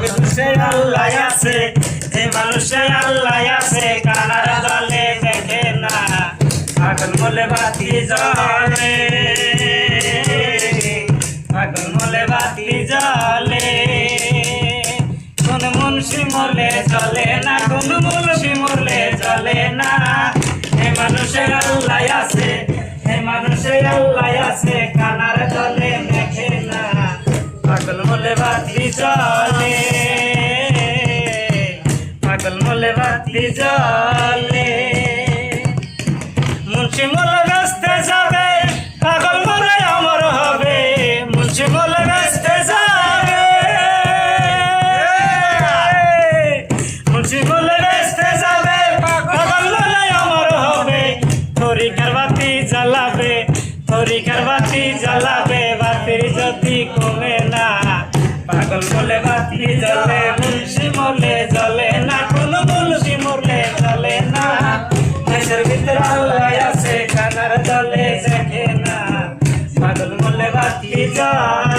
মানুষে আল্লাহ আছে, এই মানুষে আল্লাহ আছে, কানার জলে দেখে না, পাগল মলে বাতি জ্বলে, পাগল মলে বাতি জ্বলে। কোন মুন্সি মরলে চলে না, কোন মুন্সি মরলে চলে না, এই মানুষে আল্লাহ আছে, এই মানুষে আল্লাহ আছে, কানার জলে দেখে না, পাগল মলে বাতি জ্বলে, পাগল মলে বাতি জ্বলে। মুন্সি মলে ব্যস্তে যাবে, পাগল মলে অমর হবে, মুন্সি মলে ব্যস্তে যাবে, মুন্সি মলে ব্যস্তে যাবে, পাগল মলে অমর হবে, তরিকার বাতি জ্বালাবে, তরিকার বাতি জ্বালাবে, বাতির যদি কমে না, পাগল মলে বাতি জ্বলে, মুন্সি মলে জ্বলে না, কোন মুন্সি মরলে জ্বলে না, দেশের ভিতরে আল্লাহ আছে, কানার জলে দেখে না, পাগল মলে বাতি জ্বলে।